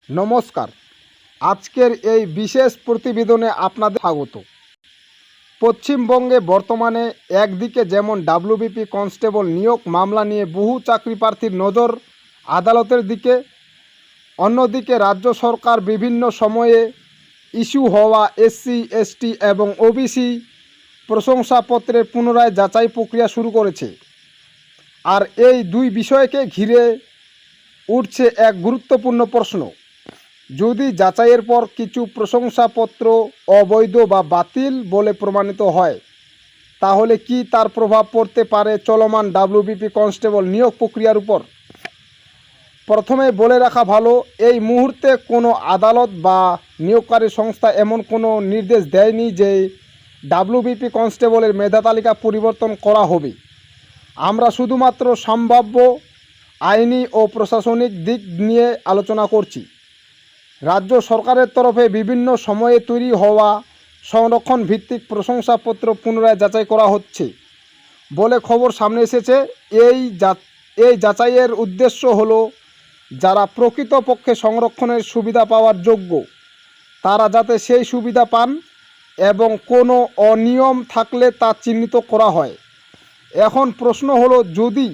নমস্কার। আজকের এই বিশেষ প্রতিবেদনে আপনাদের স্বাগত। পশ্চিমবঙ্গে বর্তমানে একদিকে যেমন ডাব্লিউবিপি কনস্টেবল নিয়োগ মামলা নিয়ে বহু চাকরি প্রার্থীর নজর আদালতের দিকে, অন্যদিকে রাজ্য সরকার বিভিন্ন সময়ে ইস্যু হওয়া এসসি, এসটি এবং ওবিসি প্রশংসাপত্রের পুনরায় যাচাই প্রক্রিয়া শুরু করেছে। আর এই দুই বিষয়কে ঘিরে উঠছে এক গুরুত্বপূর্ণ প্রশ্ন। যদি যাচাইয়ের পর কিছু প্রশংসাপত্র অবৈধ বা বাতিল বলে প্রমাণিত হয়, তাহলে কি তার প্রভাব পড়তে পারে চলমান ডাব্লিউবিপি কনস্টেবল নিয়োগ প্রক্রিয়ার উপর? প্রথমে বলে রাখা ভালো, এই মুহূর্তে কোনো আদালত বা নিয়োগকারী সংস্থা এমন কোনো নির্দেশ দেয়নি যে ডাব্লিউবিপি কনস্টেবলের মেধা তালিকা পরিবর্তন করা হবে। আমরা শুধুমাত্র সম্ভাব্য আইনি ও প্রশাসনিক দিক নিয়ে আলোচনা করছি। রাজ্য সরকারের তরফে বিভিন্ন সময়ে তৈরি হওয়া সংরক্ষণ ভিত্তিক প্রশংসাপত্র পুনরায় যাচাই করা হচ্ছে বলে খবর সামনে এসেছে। এই যাচাইয়ের উদ্দেশ্য হলো যারা প্রকৃতপক্ষে সংরক্ষণের সুবিধা পাওয়ার যোগ্য তারা যাতে সেই সুবিধা পান এবং কোনো অনিয়ম থাকলে তা চিহ্নিত করা হয়। এখন প্রশ্ন হলো, যদি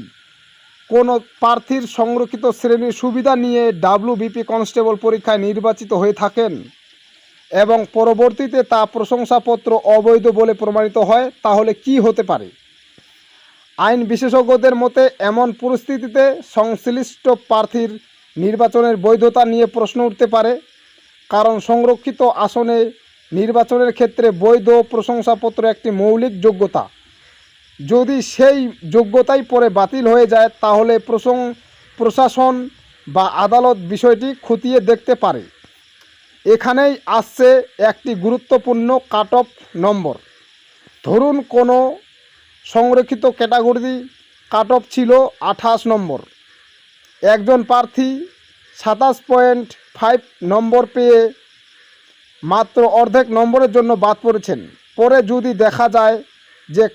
কোনো প্রার্থীর সংরক্ষিত শ্রেণীর সুবিধা নিয়ে ডাব্লিউবিপি কনস্টেবল পরীক্ষায় নির্বাচিত হয়ে থাকেন এবং পরবর্তীতে তা প্রশংসাপত্র অবৈধ বলে প্রমাণিত হয়, তাহলে কি হতে পারে? আইন বিশেষজ্ঞদের মতে এমন পরিস্থিতিতে সংশ্লিষ্ট প্রার্থীর নির্বাচনের বৈধতা নিয়ে প্রশ্ন উঠতে পারে, কারণ সংরক্ষিত আসনে নির্বাচনের ক্ষেত্রে বৈধ প্রশংসাপত্র একটি মৌলিক যোগ্যতা। যদি সেই যোগ্যতাই পরে বাতিল হয়ে যায়, তাহলে প্রশাসন বা আদালত বিষয়টি খতিয়ে দেখতে পারে। এখানেই আসছে একটি গুরুত্বপূর্ণ কাট অফ নম্বর। ধরুন কোনো সংরক্ষিত ক্যাটাগরি কাট অফ ছিল 28 নম্বর। একজন প্রার্থী 27.5 নম্বর পেয়ে মাত্র অর্ধেক নম্বরের জন্য বাদ পড়েছেন। পরে যদি দেখা যায় যে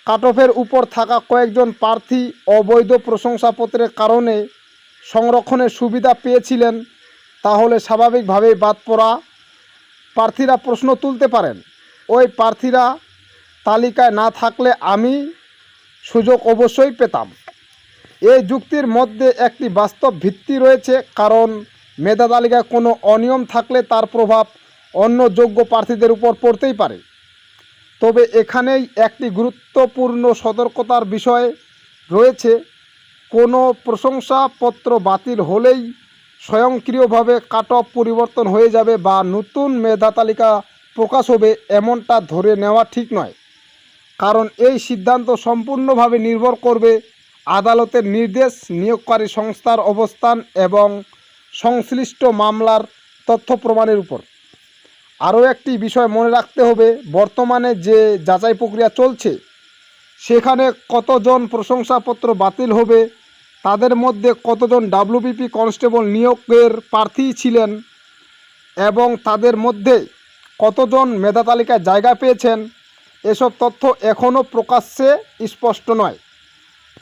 কাট অফের উপর থাকা কয়েকজন প্রার্থী অবৈধ প্রশংসাপত্রের কারণে সংরক্ষণের সুবিধা পেয়েছিলেন, তাহলে স্বাভাবিকভাবেই বাদ পড়া প্রার্থীরা প্রশ্ন তুলতে পারেন, ওই প্রার্থীরা তালিকায় না থাকলে আমি সুযোগ অবশ্যই পেতাম। এই যুক্তির মধ্যে একটি বাস্তব ভিত্তি রয়েছে, কারণ মেধা তালিকায় কোনো অনিয়ম থাকলে তার প্রভাব অন্য যোগ্য প্রার্থীদের উপর পড়তেই পারে। তবে এখানেই একটি গুরুত্বপূর্ণ সতর্কতার বিষয় রয়েছে। কোনো প্রশংসাপত্র বাতিল হলেই স্বয়ংক্রিয়ভাবে কাট অফ পরিবর্তন হয়ে যাবে বা নতুন মেধা তালিকা প্রকাশ হবে, এমনটা ধরে নেওয়া ঠিক নয়। কারণ এই সিদ্ধান্ত সম্পূর্ণভাবে নির্ভর করবে আদালতের নির্দেশ, নিয়োগকারী সংস্থার অবস্থান এবং সংশ্লিষ্ট মামলার তথ্য প্রমাণের উপর। আরও একটি বিষয় মনে রাখতে হবে, বর্তমানে যে যাচাই প্রক্রিয়া চলছে সেখানে কতজন প্রশংসাপত্র বাতিল হবে, তাদের মধ্যে কতজন ডাব্লিউবিপি কনস্টেবল নিয়োগের প্রার্থী ছিলেন এবং তাদের মধ্যে কতজন মেধা তালিকায় জায়গা পেয়েছেন, এসব তথ্য এখনও প্রকাশ্যে স্পষ্ট নয়।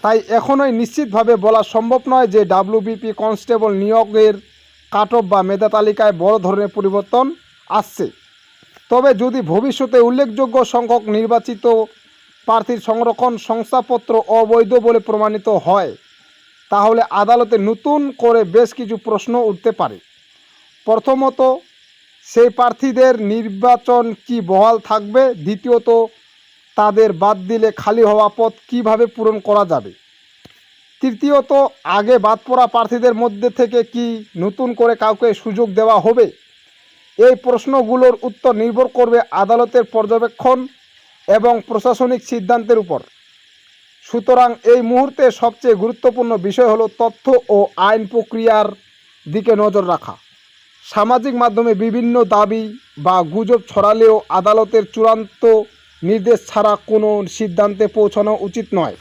তাই এখনোই নিশ্চিতভাবে বলা সম্ভব নয় যে ডাব্লিউবিপি কনস্টেবল নিয়োগের কাট অফ বা মেধা তালিকায় বড় ধরনের পরিবর্তন আসছে। তবে যদি ভবিষ্যতে উল্লেখযোগ্য সংখ্যক নির্বাচিত প্রার্থীর সংরক্ষণ শংসাপত্র অবৈধ বলে প্রমাণিত হয়, তাহলে আদালতে নতুন করে বেশ কিছু প্রশ্ন উঠতে পারে। প্রথমত, সেই প্রার্থীদের নির্বাচন কি বহাল থাকবে? দ্বিতীয়ত, তাদের বাদ দিলে খালি হওয়া পদ কিভাবে পূরণ করা যাবে? তৃতীয়ত, আগে বাদ পড়া প্রার্থীদের মধ্যে থেকে কি নতুন করে কাউকে সুযোগ দেওয়া হবে? এই প্রশ্নগুলোর উত্তর নির্ভর করবে আদালতের পর্যবেক্ষণ এবং প্রশাসনিক সিদ্ধান্তের উপর। সুতরাং এই মুহূর্তে সবচেয়ে গুরুত্বপূর্ণ বিষয় হলো তথ্য ও আইন প্রক্রিয়ার দিকে নজর রাখা। সামাজিক মাধ্যমে বিভিন্ন দাবি বা গুজব ছড়ালেও আদালতের চূড়ান্ত নির্দেশ ছাড়া কোনো সিদ্ধান্তে পৌঁছানো উচিত নয়।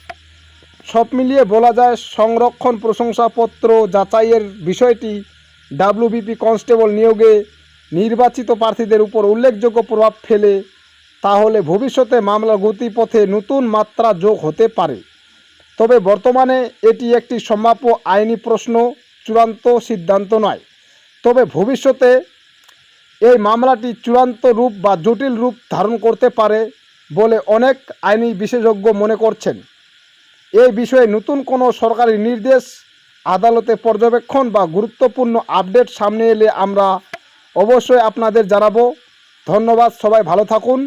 সব মিলিয়ে বলা যায়, সংরক্ষণ প্রশংসাপত্র যাচাইয়ের বিষয়টি ডাব্লিউবিপি কনস্টেবল নিয়োগে নির্বাচিত প্রার্থীদের উপর উল্লেখযোগ্য প্রভাব ফেলে, তাহলে ভবিষ্যতে মামলার গতিপথে নতুন মাত্রা যোগ হতে পারে। তবে বর্তমানে এটি একটি সম্ভাব্য আইনি প্রশ্ন, চূড়ান্ত সিদ্ধান্ত নয়। তবে ভবিষ্যতে এই মামলাটি চূড়ান্ত রূপ বা জটিল রূপ ধারণ করতে পারে বলে অনেক আইনি বিশেষজ্ঞ মনে করছেন। এই বিষয়ে নতুন কোনো সরকারি নির্দেশ, আদালতে পর্যবেক্ষণ বা গুরুত্বপূর্ণ আপডেট সামনে এলে আমরা অবশ্যই আপনাদের জানাবো। ধন্যবাদ, সবাই ভালো থাকুন।